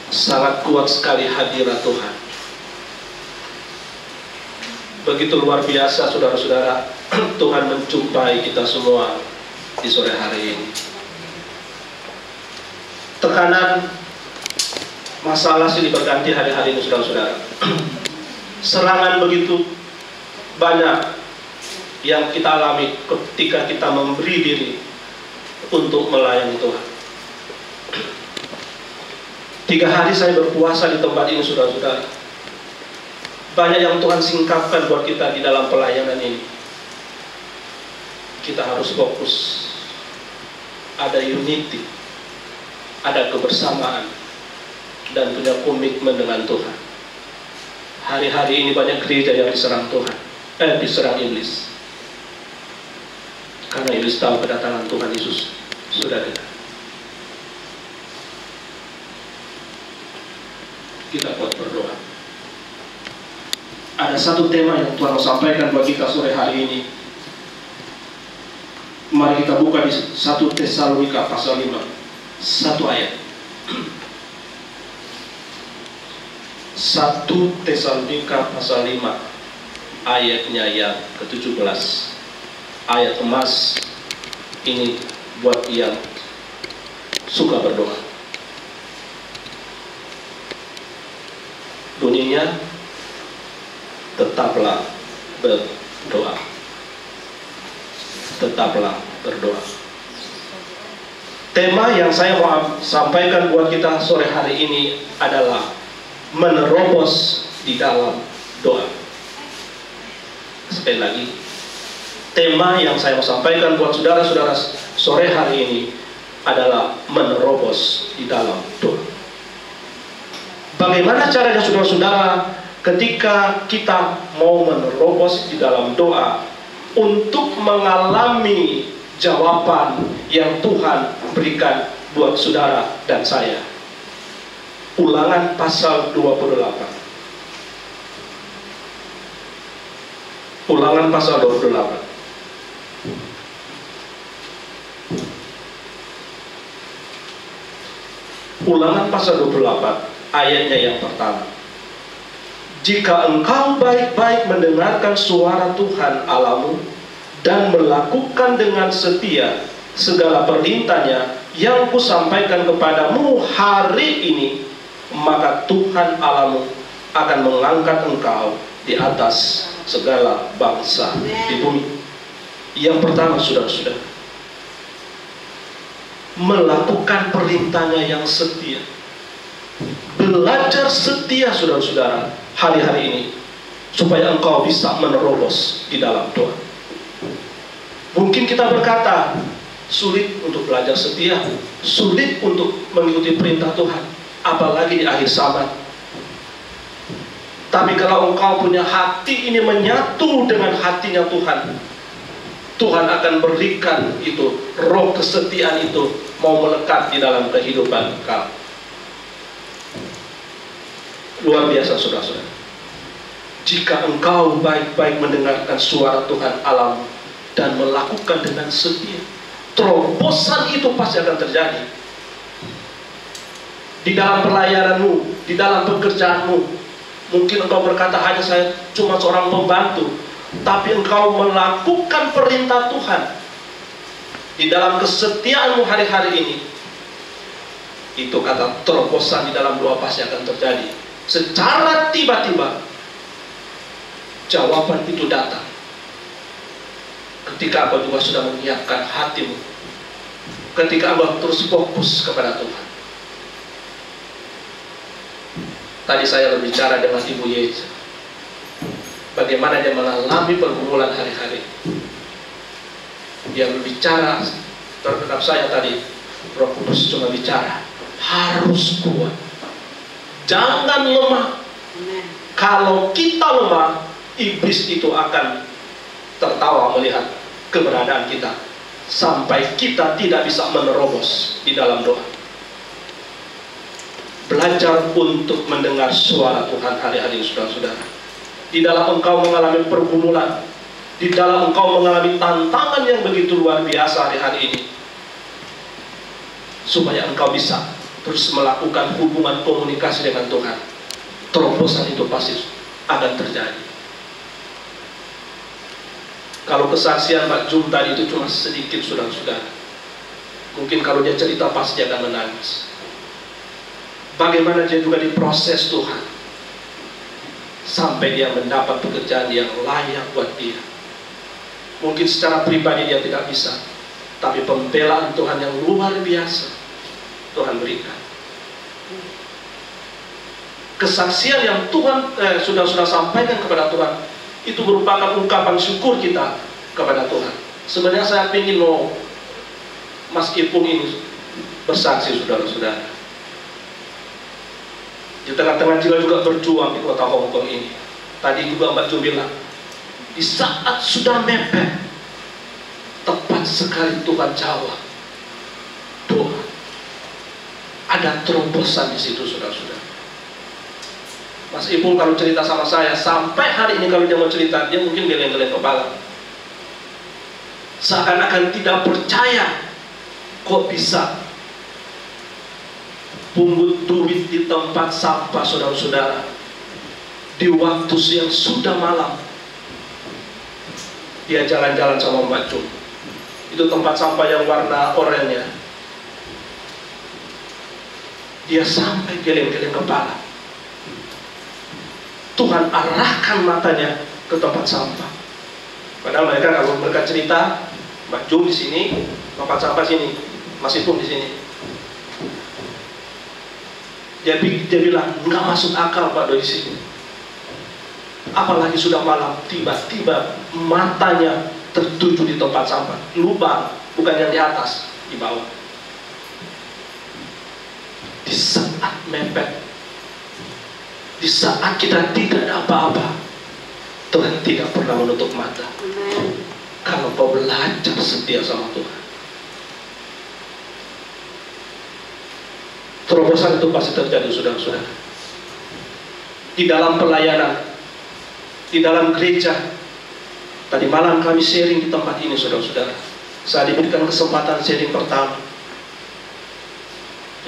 Sangat kuat sekali hadirat Tuhan. Begitu luar biasa saudara-saudara, Tuhan menjumpai kita semua di sore hari ini. Tekanan masalah silih berganti hari-hari ini saudara-saudara. Serangan begitu banyak yang kita alami ketika kita memberi diri untuk melayani Tuhan. 3 hari saya berpuasa di tempat ini saudara-saudara. Banyak yang Tuhan singkapkan buat kita di dalam pelayanan ini. Kita harus fokus. Ada unity, ada kebersamaan, dan punya komitmen dengan Tuhan. Hari-hari ini banyak gereja yang diserang Tuhan, diserang iblis. Karena iblis tahu kedatangan Tuhan Yesus sudah dekat. Kita buat berdoa. Ada satu tema yang Tuhan mau sampaikan buat kita sore hari ini. Mari kita buka di 1 Tesalonika pasal 5, 1 ayat. 1 Tesalonika pasal 5 ayatnya yang ke-17. Ayat emas ini buat yang suka berdoa. Bunyinya, tetaplah berdoa. Tetaplah berdoa. Tema yang saya mau sampaikan buat kita sore hari ini adalah menerobos di dalam doa. Sekali lagi, tema yang saya mau sampaikan buat saudara-saudara sore hari ini adalah menerobos di dalam doa. Bagaimana caranya saudara-saudara ketika kita mau menerobos di dalam doa untuk mengalami jawaban yang Tuhan berikan buat saudara dan saya? Ulangan pasal 28. Ulangan pasal 28. Ulangan pasal 28 ayatnya yang pertama. Jika engkau baik-baik mendengarkan suara Tuhan Allahmu dan melakukan dengan setia segala perintahnya yang kusampaikan kepadamu hari ini, maka Tuhan Allahmu akan mengangkat engkau di atas segala bangsa di bumi. Yang pertama saudara-saudara, melakukan perintahnya yang setia. Belajar setia saudara-saudara hari-hari ini supaya engkau bisa menerobos di dalam doa. Mungkin kita berkata sulit untuk belajar setia, sulit untuk mengikuti perintah Tuhan, apalagi di akhir zaman. Tapi kalau engkau punya hati ini menyatu dengan hatinya Tuhan, Tuhan akan berikan itu, roh kesetiaan itu mau melekat di dalam kehidupan engkau. Luar biasa saudara-saudara. Jika engkau baik-baik mendengarkan suara Tuhan Allahmu dan melakukan dengan setia, terobosan itu pasti akan terjadi. Di dalam pelayananmu, di dalam pekerjaanmu, mungkin engkau berkata hanya saya cuma seorang pembantu, tapi engkau melakukan perintah Tuhan di dalam kesetiaanmu hari-hari ini, itu kata terobosan di dalam doa pasti akan terjadi. Secara tiba-tiba jawaban itu datang ketika engkau juga sudah menyiapkan hatimu, ketika engkau terus fokus kepada Tuhan. Tadi saya berbicara dengan Ibu Yesus, bagaimana dia mengalami pergumulan hari-hari. Dia berbicara terhadap saya tadi, Roh Kudus cuma bicara, harus kuat, jangan lemah. Kalau kita lemah, iblis itu akan tertawa melihat keberadaan kita, sampai kita tidak bisa menerobos di dalam doa. Belajar untuk mendengar suara Tuhan hari-hari saudara-saudara. Di dalam engkau mengalami pergumulan, di dalam engkau mengalami tantangan yang begitu luar biasa hari-hari ini, supaya engkau bisa terus melakukan hubungan komunikasi dengan Tuhan, terobosan itu pasti akan terjadi. Kalau kesaksian Pak Jum tadi itu cuma sedikit, saudara-saudara, mungkin kalau dia cerita pasti dia akan menangis. Bagaimana dia juga diproses Tuhan sampai dia mendapat pekerjaan yang layak buat dia. Mungkin secara pribadi dia tidak bisa, tapi pembelaan Tuhan yang luar biasa Tuhan berikan. Kesaksian yang Tuhan sudah sampaikan kepada Tuhan itu merupakan ungkapan syukur kita kepada Tuhan. Sebenarnya saya ingin mau Mas Ipung ini bersaksi, saudara-saudara. Di tengah-tengah juga berjuang di kota Hong Kong ini. Tadi juga Mbak Ju bilang, di saat sudah mepet, tepat sekali Tuhan jawab doa. Ada terobosan di situ, saudara-saudara. Mas Ipung kalau cerita sama saya, sampai hari ini kalau dia mau cerita, dia mungkin geleng-geleng kepala. Seakan-akan tidak percaya, kok bisa pungut duit di tempat sampah, saudara-saudara, di waktu yang sudah malam. Dia jalan-jalan sama Mbak Jum. Itu tempat sampah yang warna oranye. Dia sampai geleng-geleng kepala. Tuhan arahkan matanya ke tempat sampah. Padahal mereka kalau mereka cerita, Mbak Jum di sini, tempat sampah sini, Mas Ipung di sini. Dia bilang, nggak masuk akal Pak Doi di sini. Apalagi sudah malam, tiba-tiba matanya tertuju di tempat sampah, lubang, bukan yang di atas, di bawah. Di saat mepet, di saat kita tidak ada apa-apa, Tuhan tidak pernah menutup mata. Kalau kau belajar setia sama Tuhan, terobosan itu pasti terjadi, saudara-saudara. Di dalam pelayanan, di dalam gereja. Tadi malam kami sharing di tempat ini, saudara-saudara. Saya diberikan kesempatan sharing pertama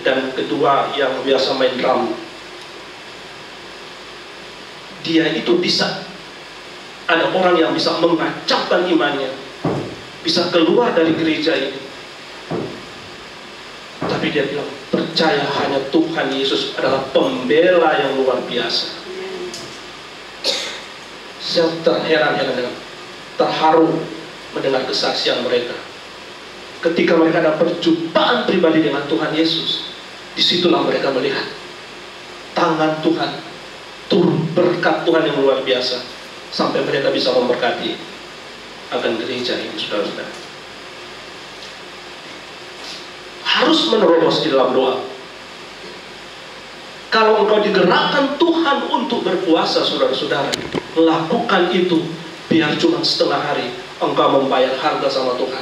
dan kedua yang biasa main drum. Dia itu bisa, ada orang yang bisa mengacaukan imannya, bisa keluar dari gereja ini. Tapi dia bilang, percaya hanya Tuhan Yesus adalah pembela yang luar biasa. Saya terheran-heran, terharu mendengar kesaksian mereka. Ketika mereka ada perjumpaan pribadi dengan Tuhan Yesus, disitulah mereka melihat tangan Tuhan, turun berkat Tuhan yang luar biasa, sampai mereka bisa memberkati akan gereja ini, saudara-saudara. Harus menerobos di dalam doa. Kalau engkau digerakkan Tuhan untuk berpuasa, saudara-saudara, lakukan itu. Biar cuma setengah hari engkau membayar harga sama Tuhan,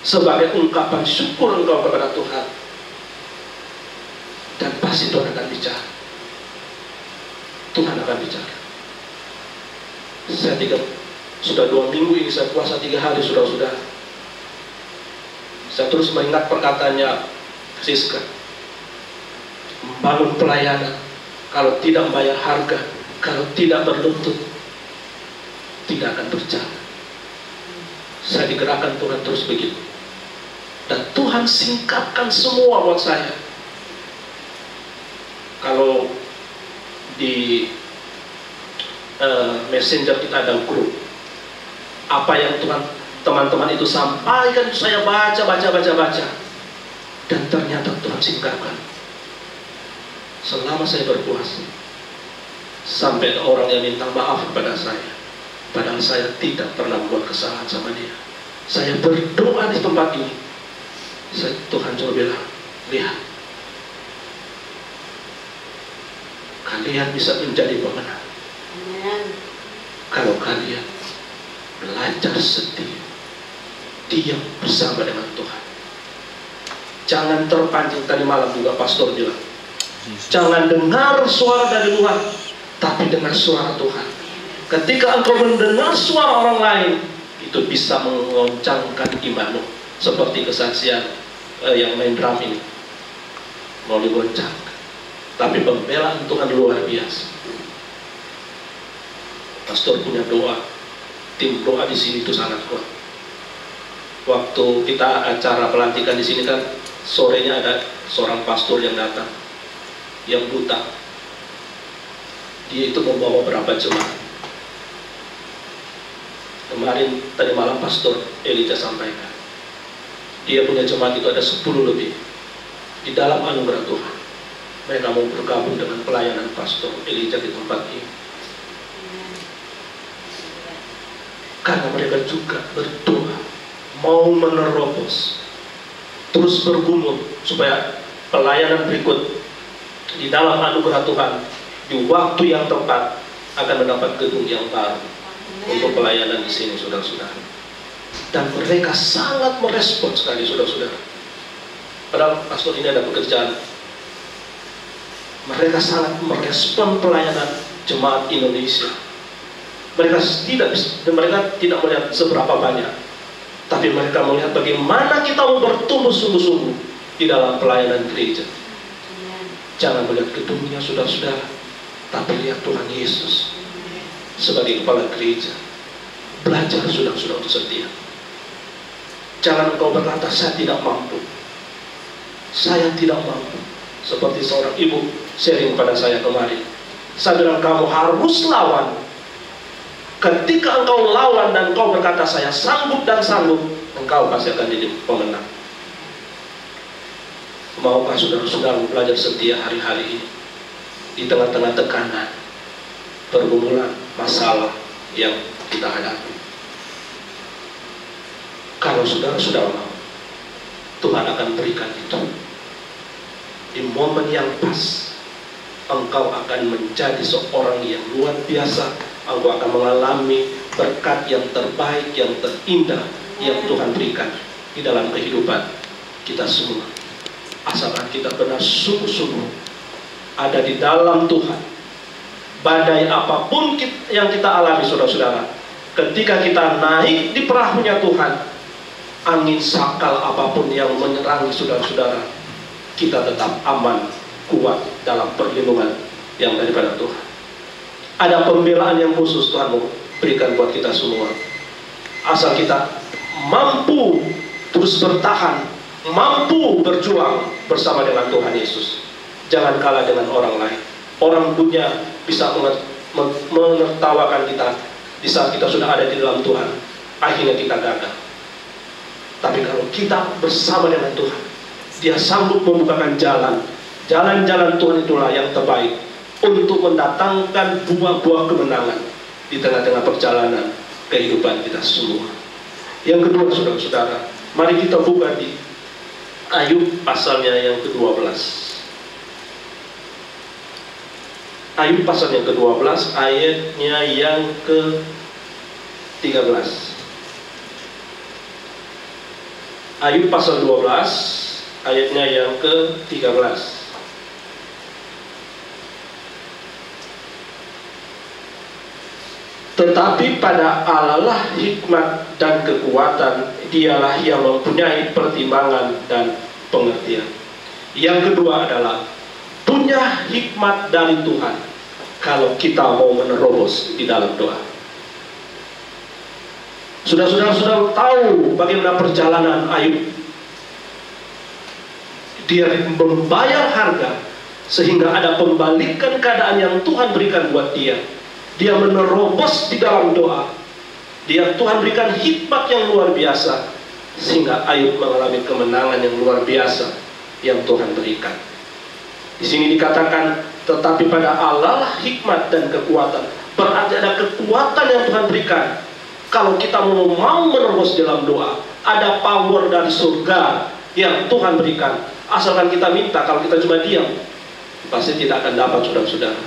sebagai ungkapan syukur engkau kepada Tuhan. Dan pasti Tuhan akan bicara. Tuhan akan bicara. Sudah 2 minggu ini saya puasa 3 hari, saudara-saudara. Saya terus mengingat perkataannya Siska, membangun pelayanan, kalau tidak membayar harga, kalau tidak berlutut, tidak akan berjalan. Saya digerakkan Tuhan terus begitu. Dan Tuhan singkatkan semua buat saya. Kalau di Messenger kita ada grup, apa yang Tuhan teman-teman itu sampaikan, saya baca. Dan ternyata Tuhan singkapkan. Selama saya berpuasa, sampai ada orang yang minta maaf kepada saya, padahal saya tidak pernah membuat kesalahan sama dia. Saya berdoa di tempat ini, Tuhan cuma bilang, lihat, kalian bisa menjadi pemenang kalau kalian belajar setia, diam bersama dengan Tuhan. Jangan terpancing, tadi malam juga pastor bilang, jangan dengar suara dari luar, tapi dengar suara Tuhan. Ketika engkau mendengar suara orang lain, itu bisa mengoncangkan imanmu, seperti kesaksian yang main drum ini. mau digoncang. Tapi pembelaan Tuhan luar biasa. Pastor punya doa, tim doa di sini itu sangat kuat. Waktu kita acara pelantikan di sini kan, sorenya ada seorang pastor yang datang, yang buta. Dia itu membawa berapa jemaat. Kemarin tadi malam Pastor Elijah sampaikan, dia punya jemaat itu ada 10 lebih. Di dalam anugerah Tuhan, mereka mau bergabung dengan pelayanan Pastor Elijah di tempat ini. Karena mereka juga berdoa, mau menerobos, terus bergumul supaya pelayanan berikut di dalam anugerah Tuhan di waktu yang tepat akan mendapat gedung yang baru untuk pelayanan di sini, saudara-saudara. Dan mereka sangat merespon sekali, saudara-saudara. Padahal pastor ini ada pekerjaan. Mereka sangat merespon pelayanan jemaat Indonesia. Mereka tidak melihat seberapa banyak, tapi mereka melihat bagaimana kita mau bertumbuh sungguh-sungguh di dalam pelayanan gereja. Jangan melihat gedungnya, saudara-saudara, tapi lihat Tuhan Yesus sebagai kepala gereja. Belajar saudara-saudara untuk setia. Jangan kau berkata, saya tidak mampu, saya tidak mampu. Seperti seorang ibu sharing pada saya kemarin, saya bilang kamu harus lawan. Ketika engkau lawan dan engkau berkata saya sanggup dan sanggup, engkau pasti akan jadi pemenang. Maukah saudara-saudara belajar setia hari-hari ini di tengah-tengah tekanan, pergumulan, masalah yang kita hadapi? Kalau saudara-saudara mau, Tuhan akan berikan itu. Di momen yang pas, engkau akan menjadi seorang yang luar biasa. Engkau akan mengalami berkat yang terbaik, yang terindah yang Tuhan berikan di dalam kehidupan kita semua. Asalkan kita benar sungguh-sungguh ada di dalam Tuhan. Badai apapun yang kita alami, saudara-saudara, ketika kita naik di perahunya Tuhan, angin sakal apapun yang menyerangi saudara-saudara, kita tetap aman, kuat dalam perlindungan yang daripada Tuhan. Ada pembelaan yang khusus Tuhan mau berikan buat kita semua. Asal kita mampu terus bertahan, mampu berjuang bersama dengan Tuhan Yesus. Jangan kalah dengan orang lain. Orang dunia bisa menertawakan kita di saat kita sudah ada di dalam Tuhan, akhirnya kita gagal. Tapi kalau kita bersama dengan Tuhan, Dia sanggup membukakan jalan. Jalan-jalan Tuhan itulah yang terbaik untuk mendatangkan buah-buah kemenangan di tengah-tengah perjalanan kehidupan kita semua. Yang kedua, saudara-saudara, mari kita buka di Ayub pasalnya yang ke-12. Ayub pasal yang ke-12, ayatnya yang ke-13. Ayub pasal 12, ayatnya yang ke-13. Tetapi pada Allah lah hikmat dan kekuatan, Dialah yang mempunyai pertimbangan dan pengertian. Yang kedua adalah punya hikmat dari Tuhan kalau kita mau menerobos di dalam doa. Saudara-saudara tahu bagaimana perjalanan Ayub. Dia membayar harga sehingga ada pembalikan keadaan yang Tuhan berikan buat dia. Dia menerobos di dalam doa. Tuhan berikan hikmat yang luar biasa sehingga Ayub mengalami kemenangan yang luar biasa yang Tuhan berikan. Di sini dikatakan, tetapi pada Allah lah hikmat dan kekuatan. Berarti ada kekuatan yang Tuhan berikan. Kalau kita mau menerobos dalam doa, ada power dari surga yang Tuhan berikan. Asalkan kita minta. Kalau kita cuma diam, pasti tidak akan dapat, saudara-saudara.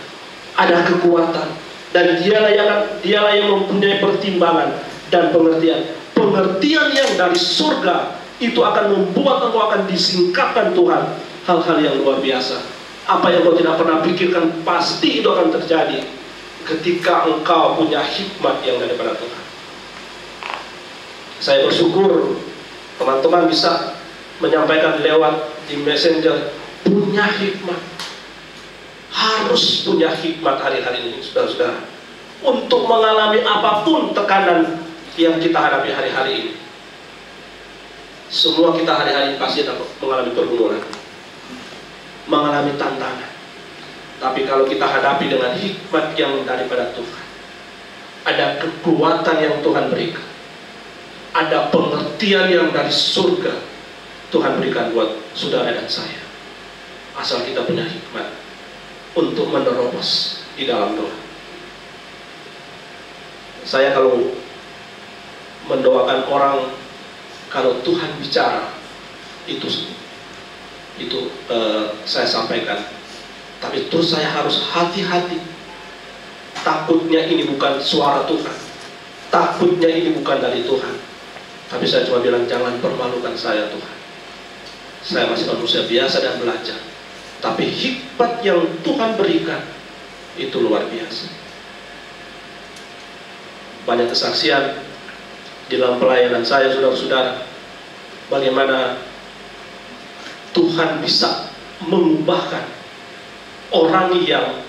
Ada kekuatan. Dan dialah yang mempunyai pertimbangan dan pengertian. Pengertian yang dari surga itu akan membuat engkau akan disingkapkan Tuhan hal-hal yang luar biasa. Apa yang kau tidak pernah pikirkan pasti itu akan terjadi ketika engkau punya hikmat yang daripada Tuhan. Saya bersyukur teman-teman bisa menyampaikan lewat di messenger punya hikmat. Harus punya hikmat hari-hari ini, saudara-saudara, untuk mengalami apapun tekanan yang kita hadapi hari-hari ini. Semua kita hari-hari ini pasti dapat mengalami pergumulan, mengalami tantangan. Tapi kalau kita hadapi dengan hikmat yang daripada Tuhan, ada kekuatan yang Tuhan berikan, ada pengertian yang dari surga Tuhan berikan buat saudara dan saya. Asal kita punya hikmat untuk menerobos di dalam doa. Saya kalau mendoakan orang, kalau Tuhan bicara, itu saya sampaikan. Tapi terus saya harus hati-hati. Takutnya ini bukan suara Tuhan, takutnya ini bukan dari Tuhan. Tapi saya cuma bilang, jangan permalukan saya Tuhan. Saya masih manusia biasa dan belajar. Tapi hikmat yang Tuhan berikan itu luar biasa. Banyak kesaksian di dalam pelayanan saya, saudara-saudara, bagaimana Tuhan bisa mengubahkan orang yang,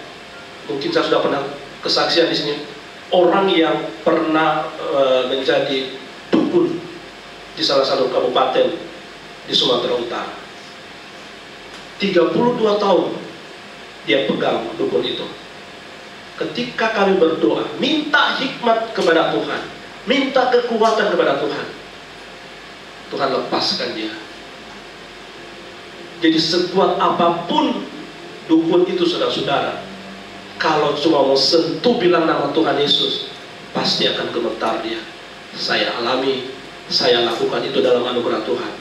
mungkin saya sudah pernah kesaksian di sini, orang yang pernah menjadi dukun di salah satu kabupaten di Sumatera Utara. 32 tahun dia pegang dukun itu. Ketika kami berdoa, minta hikmat kepada Tuhan, minta kekuatan kepada Tuhan, Tuhan lepaskan dia. Jadi sekuat apapun dukun itu, saudara-saudara, kalau cuma mau sentuh bilang nama Tuhan Yesus, pasti akan gemetar dia. Saya alami, saya lakukan itu dalam anugerah Tuhan,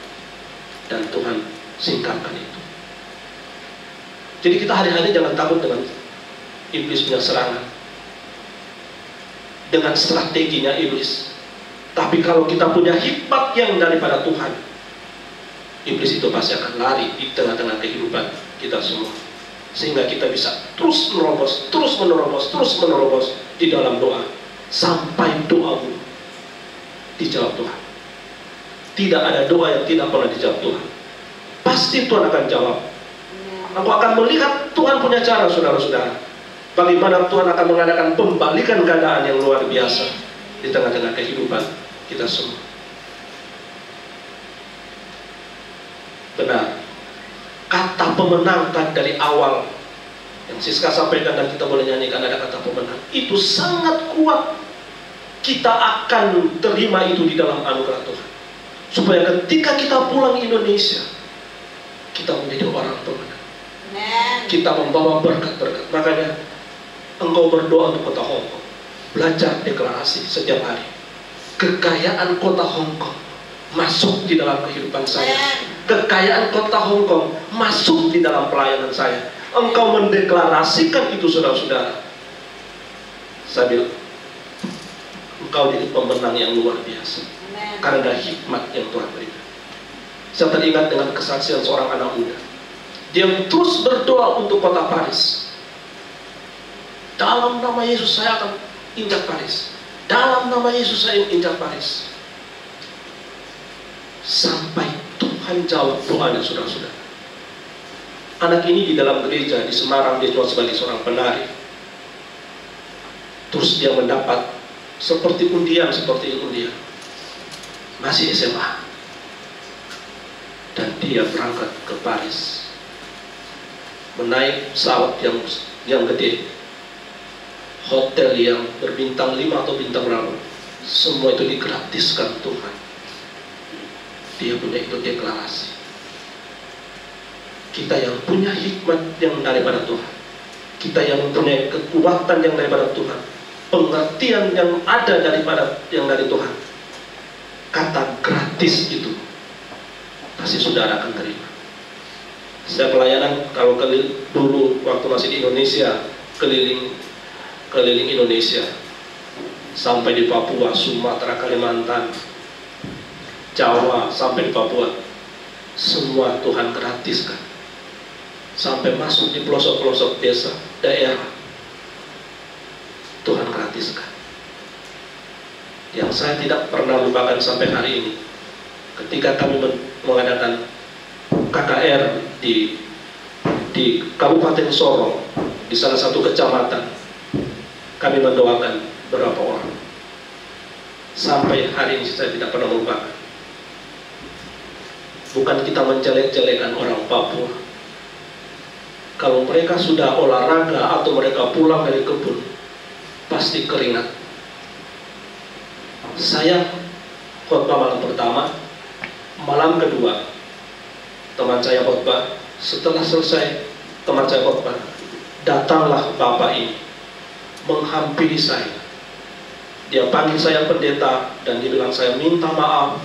dan Tuhan singkapkan itu. Jadi kita hari-hari jangan takut dengan iblis punya serangan, dengan strateginya iblis. Tapi kalau kita punya hikmat yang daripada Tuhan, iblis itu pasti akan lari di tengah-tengah kehidupan kita semua. Sehingga kita bisa terus menerobos, terus menerobos, terus menerobos di dalam doa, sampai doamu dijawab Tuhan. Tidak ada doa yang tidak pernah dijawab Tuhan. Pasti Tuhan akan jawab. Aku akan melihat Tuhan punya cara, saudara-saudara, bagaimana Tuhan akan mengadakan pembalikan keadaan yang luar biasa di tengah-tengah kehidupan kita semua. Benar, kata pemenang kan dari awal yang Siska sampaikan dan kita boleh nyanyikan, ada kata pemenang. Itu sangat kuat. Kita akan terima itu di dalam anugerah Tuhan, supaya ketika kita pulang Indonesia, kita menjadi orang pemenang. Kita membawa berkat-berkat. Makanya engkau berdoa untuk kota Hong Kong, belajar deklarasi setiap hari. Kekayaan kota Hong Kong masuk di dalam kehidupan saya. Kekayaan kota Hong Kong masuk di dalam pelayanan saya. Engkau mendeklarasikan itu, saudara-saudara. Saya bilang, engkau jadi pemenang yang luar biasa. Karena hikmat yang Tuhan berikan. Saya teringat dengan kesaksian seorang anak muda. Dia terus berdoa untuk kota Paris. Dalam nama Yesus saya akan injak Paris. Dalam nama Yesus saya injak Paris. Sampai Tuhan jawab doanya, saudara-saudara. Anak ini di dalam gereja di Semarang, dia cuma sebagai seorang penari. Terus dia mendapat seperti undian. Masih SMA. Dan dia berangkat ke Paris, menaik pesawat yang gede, hotel yang berbintang 5 atau bintang berapa, semua itu digratiskan Tuhan. Dia punya itu deklarasi. Kita yang punya hikmat yang daripada Tuhan, kita yang mempunyai kekuatan yang daripada Tuhan, pengertian yang ada daripada yang dari Tuhan, kata gratis itu pasti saudara akan terima. Saya pelayanan kalau dulu waktu masih di Indonesia, keliling Indonesia, sampai di Papua, Sumatera, Kalimantan, Jawa, sampai di Papua, semua Tuhan gratiskan. Sampai masuk di pelosok-pelosok desa, daerah, Tuhan gratiskan. Yang saya tidak pernah lupakan sampai hari ini, ketika kami mengadakan KKR di di Kabupaten Sorong, di salah satu kecamatan, kami mendoakan berapa orang. Sampai hari ini saya tidak pernah melupakan. Bukan kita menjelek-jelekan orang Papua. Kalau mereka sudah olahraga atau mereka pulang dari kebun, pasti keringat. Saya khotbah malam pertama, malam kedua teman saya khotbah. Setelah selesai teman saya khotbah, datanglah bapak ini menghampiri saya. Dia panggil saya pendeta dan dia bilang, saya minta maaf,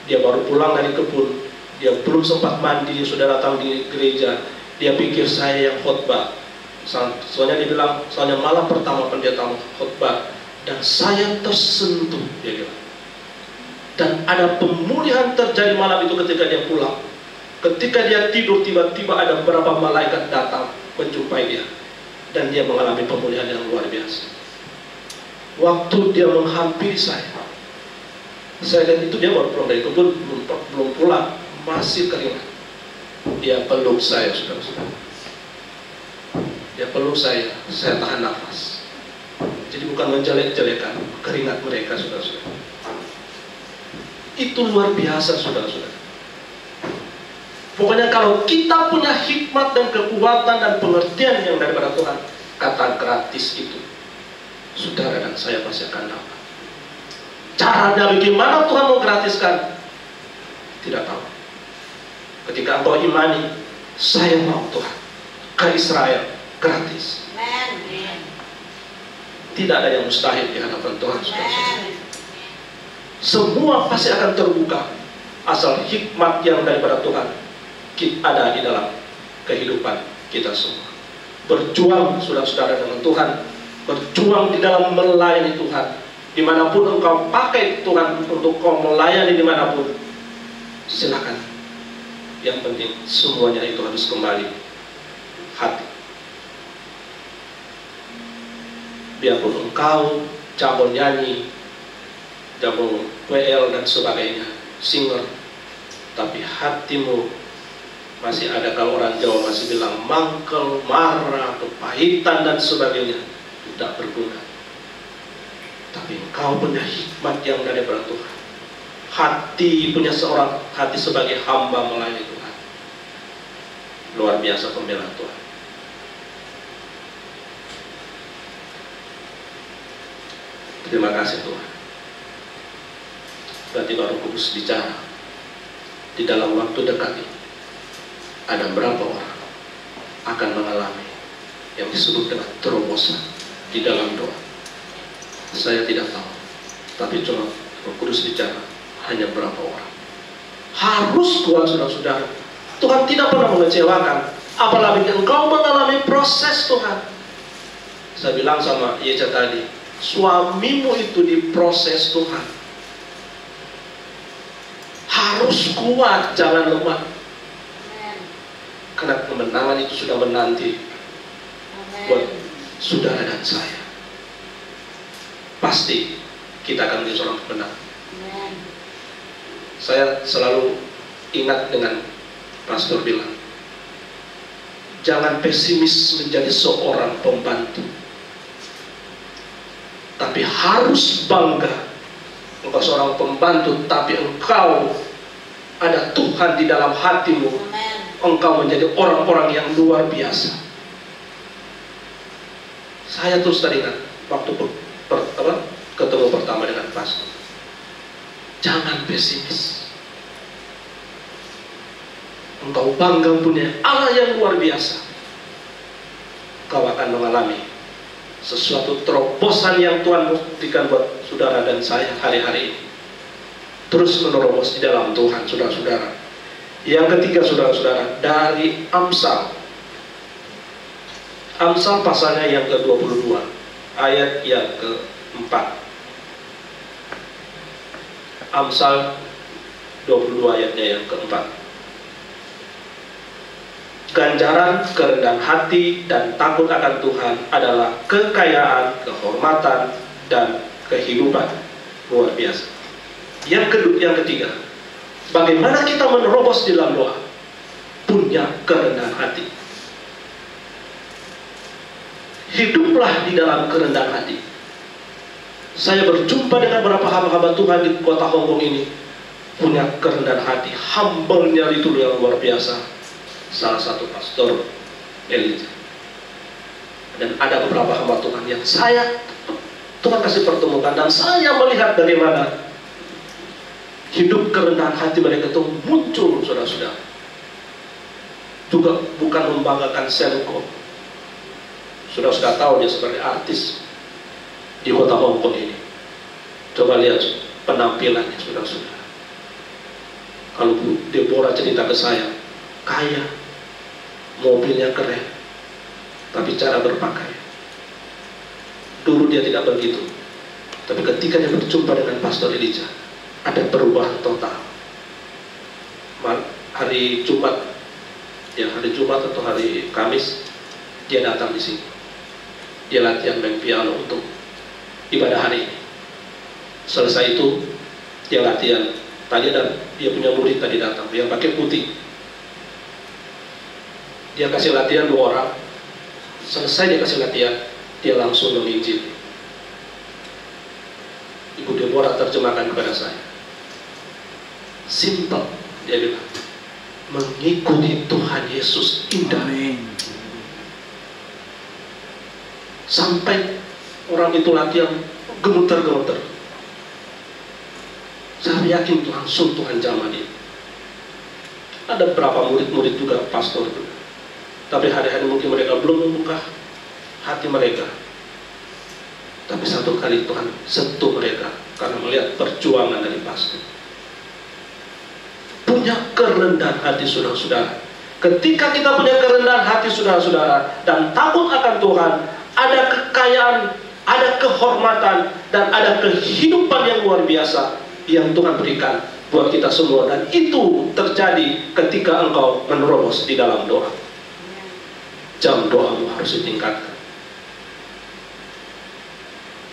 dia baru pulang dari kebun, dia belum sempat mandi, dia sudah datang di gereja, dia pikir saya yang khotbah. Soalnya dia bilang, soalnya malam pertama pendeta khotbah dan saya tersentuh, dia bilang. Dan ada pemulihan terjadi malam itu ketika dia pulang. Ketika dia tidur, tiba-tiba ada beberapa malaikat datang menjumpai dia, dan dia mengalami pemulihan yang luar biasa. Waktu dia menghampiri saya lihat itu dia baru pulang dari kebun, belum pulang, masih keringat. Dia peluk saya, saudara-saudara. Dia peluk saya tahan nafas. Jadi bukan menjelek-jelekan keringat mereka, saudara-saudara. Itu luar biasa, saudara-saudara. Pokoknya kalau kita punya hikmat dan kekuatan dan pengertian yang daripada Tuhan, kata gratis itu, saudara dan saya pasti akan dapat. Caranya bagaimana Tuhan mau gratiskan? Tidak tahu. Ketika engkau imani, saya mau Tuhan ke Israel gratis. Tidak ada yang mustahil di hadapan Tuhan, saudara-saudara. Semua pasti akan terbuka asal hikmat yang daripada Tuhan ada di dalam kehidupan kita semua. Berjuang, saudara-saudara, dengan Tuhan. Berjuang di dalam melayani Tuhan. Dimanapun engkau pakai Tuhan untuk kau melayani dimanapun, silakan. Yang penting semuanya itu harus kembali hati. Biarpun engkau jago nyanyi, jago WL dan sebagainya, singer, tapi hatimu masih ada, kalau orang Jawa masih bilang mangkel, marah, kepahitan dan sebagainya, tidak berguna. Tapi engkau punya hikmat yang daripada Tuhan. Hati, punya seorang hati sebagai hamba melayani Tuhan. Luar biasa pembelaan Tuhan. Terima kasih Tuhan. Berarti Roh Kudus bicara. Di dalam waktu dekat ini, ada berapa orang akan mengalami yang disebut dengan terobosan di dalam doa. Saya tidak tahu, tapi cuma Roh Kudus bicara, hanya berapa orang. Harus kuat, saudara-saudara. Tuhan tidak pernah mengecewakan, apalagi engkau mengalami proses Tuhan. Saya bilang sama Yeca tadi, suamimu itu diproses Tuhan. Harus kuat, jangan lemah. Karena kemenangan itu sudah menanti buat saudara dan saya. Pasti kita akan menjadi seorang pemenang. Saya selalu ingat dengan pastor bilang, jangan pesimis menjadi seorang pembantu, tapi harus bangga engkau seorang pembantu, tapi engkau ada Tuhan di dalam hatimu. Engkau menjadi orang-orang yang luar biasa. Saya terus teringat waktu ketemu pertama dengan pastor. Jangan pesimis. Engkau bangga punya Allah yang luar biasa. Kau akan mengalami sesuatu terobosan yang Tuhan berikan buat saudara dan saya hari-hari ini. Terus menerobos di dalam Tuhan, saudara-saudara. Yang ketiga, saudara-saudara, dari Amsal. Amsal pasalnya yang ke-22, ayat yang ke-4. Amsal 22 ayatnya yang ke-4. Ganjaran kerendahan hati dan takut akan Tuhan adalah kekayaan, kehormatan, dan kehidupan. Luar biasa. Yang ketiga, bagaimana kita menerobos di dalam doa? Punya kerendahan hati. hiduplah di dalam kerendahan hati. Saya berjumpa dengan beberapa hamba-hamba Tuhan di kota Hong Kong ini, punya kerendahan hati, humble-nya itu yang luar biasa. Salah satu pastor Elijah. Dan ada beberapa hamba Tuhan yang Tuhan kasih pertemukan, dan saya melihat bagaimana hidup kerendahan hati mereka itu muncul, saudara-saudara. Juga bukan membanggakan Senko. Saudara-saudara tahu dia sebagai artis di kota Hong Kong ini. Coba lihat penampilannya, saudara-saudara. Kalau Bu Deborah cerita ke saya, kaya, mobilnya keren, tapi cara berpakaian, dulu dia tidak begitu. Tapi ketika dia berjumpa dengan Pastor Elijah, ada perubahan total. Hari Jumat atau hari Kamis, dia datang di sini. Dia latihan main piano untuk ibadah hari ini. Selesai itu, dia latihan. Tadi dia punya murid tadi datang, yang pakai putih. Dia kasih latihan 2 orang. Selesai dia kasih latihan, dia langsung menginjil. Ibu Deborah terjemahkan kepada saya. Simple, dia bilang, mengikuti Tuhan Yesus indah. Sampai orang itu latihan gemeter-gemeter. Saya yakin langsung Tuhan jamah dia. Ada beberapa murid-murid juga pastor itu. Tapi hari-hari mungkin mereka belum membuka hati mereka. Tapi satu kali Tuhan sentuh mereka karena melihat perjuangan dari pastor. Punya kerendahan hati, saudara-saudara. Ketika kita punya kerendahan hati, saudara-saudara, dan takut akan Tuhan, ada kekayaan, ada kehormatan, dan ada kehidupan yang luar biasa yang Tuhan berikan buat kita semua. Dan itu terjadi ketika engkau menerobos di dalam doa. Jam doamu harus ditingkatkan.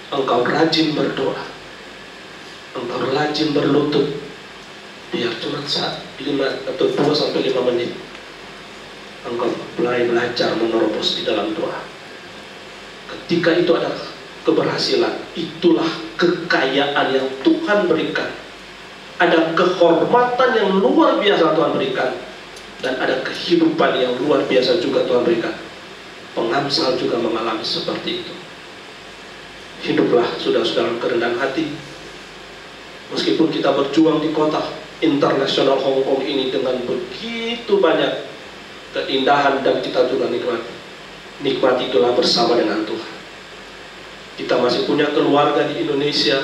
Engkau rajin berdoa, engkau rajin berlutut, biar cuma 5 atau 2-5 menit, engkau mulai belajar menerobos di dalam doa. Ketika itu ada keberhasilan, itulah kekayaan yang Tuhan berikan. Ada kehormatan yang luar biasa Tuhan berikan, dan ada kehidupan yang luar biasa juga Tuhan berikan. Pengamsal juga mengalami seperti itu. Hiduplah saudara-saudara kerendahan hati. Meskipun kita berjuang di kota internasional Hong Kong ini dengan begitu banyak keindahan, dan kita juga nikmati itulah bersama dengan Tuhan. Kita masih punya keluarga di Indonesia,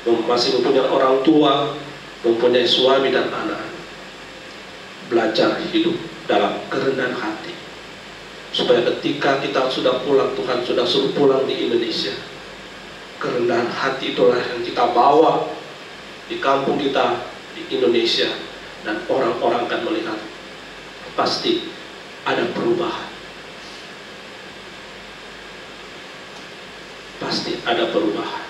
masih mempunyai orang tua, mempunyai suami dan anak. Belajar hidup dalam kerendahan hati, supaya ketika kita sudah pulang, Tuhan sudah suruh pulang di Indonesia, kerendahan hati itulah yang kita bawa di kampung kita di Indonesia, dan orang-orang akan melihat pasti ada perubahan. Pasti ada perubahan.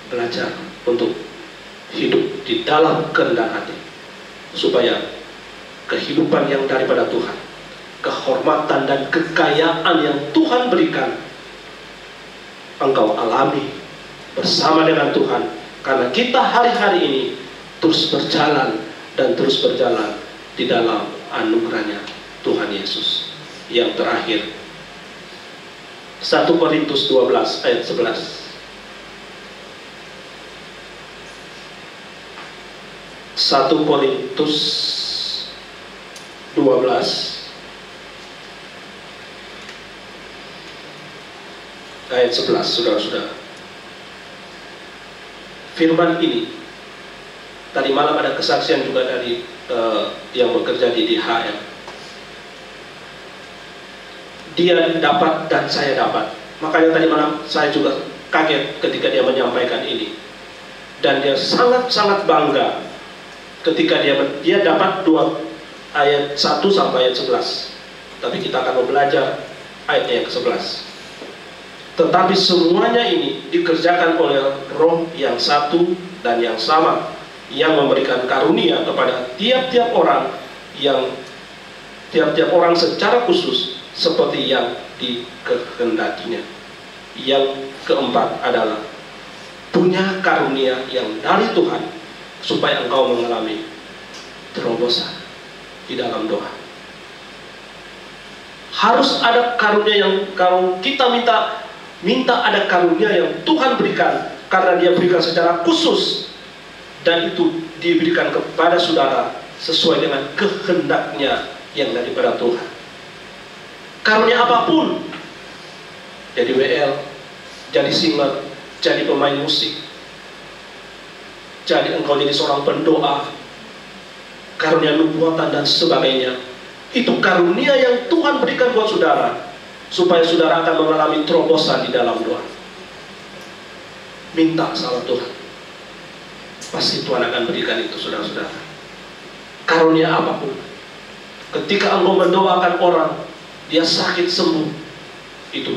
Belajar untuk hidup di dalam kerendahan hati, supaya kehidupan yang daripada Tuhan, kehormatan dan kekayaan yang Tuhan berikan, engkau alami bersama dengan Tuhan. Karena kita hari-hari ini terus berjalan dan terus berjalan di dalam anugerahnya Tuhan Yesus. Yang terakhir, 1 Korintus 12 ayat 11. 1 Korintus 12 ayat 11, saudara-saudara. Firman ini, tadi malam ada kesaksian juga dari yang bekerja di DHL. Dia dapat dan saya dapat. Makanya tadi malam saya juga kaget ketika dia menyampaikan ini. Dan dia sangat-sangat bangga ketika dia dapat 2 ayat 1 sampai ayat 11. Tapi kita akan belajar ayat yang ke-11. Tetapi semuanya ini dikerjakan oleh Roh yang satu dan yang sama, yang memberikan karunia kepada tiap-tiap orang secara khusus seperti yang dikehendakinya. Yang keempat adalah punya karunia yang dari Tuhan, supaya engkau mengalami terobosan di dalam doa. Harus ada karunia yang, kalau kita minta ada karunia yang Tuhan berikan, karena Dia berikan secara khusus, dan itu diberikan kepada saudara sesuai dengan kehendaknya yang daripada Tuhan. Karunia apapun, jadi WL, jadi singer, jadi pemain musik, jadi engkau jadi seorang pendoa, karunia nubuatan dan sebagainya, itu karunia yang Tuhan berikan buat saudara, supaya saudara akan mengalami terobosan di dalam doa. Minta sama Tuhan, pasti Tuhan akan berikan itu, saudara-saudara. Karunia apapun, ketika engkau mendoakan orang, dia sakit sembuh, itu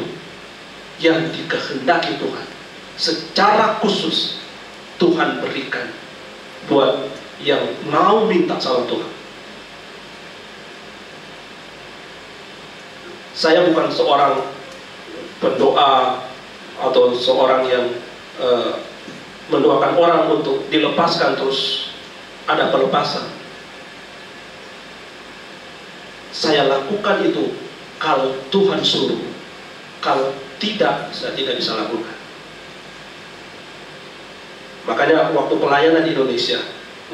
yang dikehendaki Tuhan. Secara khusus Tuhan berikan buat yang mau minta sama Tuhan. Saya bukan seorang pendoa atau seorang yang mendoakan orang untuk dilepaskan terus ada pelepasan. Saya lakukan itu kalau Tuhan suruh. Kalau tidak, saya tidak bisa lakukan. Makanya waktu pelayanan di Indonesia,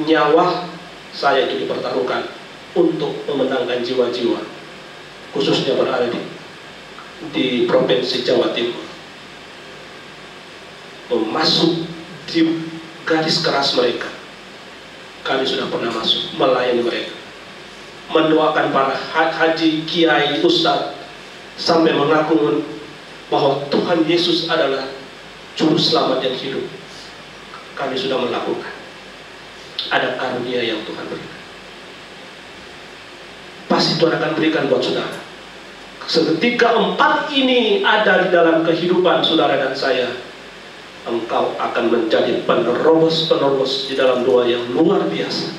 nyawa saya itu dipertaruhkan untuk memenangkan jiwa-jiwa, khususnya berada di Provinsi Jawa Timur. Masuk di garis keras mereka. Kami sudah pernah masuk melayani mereka, mendoakan para haji, kiai, ustadz, sampai mengaku bahwa Tuhan Yesus adalah juru selamat yang hidup. Kami sudah melakukan. Ada karunia yang Tuhan berikan, pasti Tuhan akan berikan buat saudara. Seketika empat ini ada di dalam kehidupan saudara dan saya, engkau akan menjadi penerobos-penerobos di dalam doa yang luar biasa.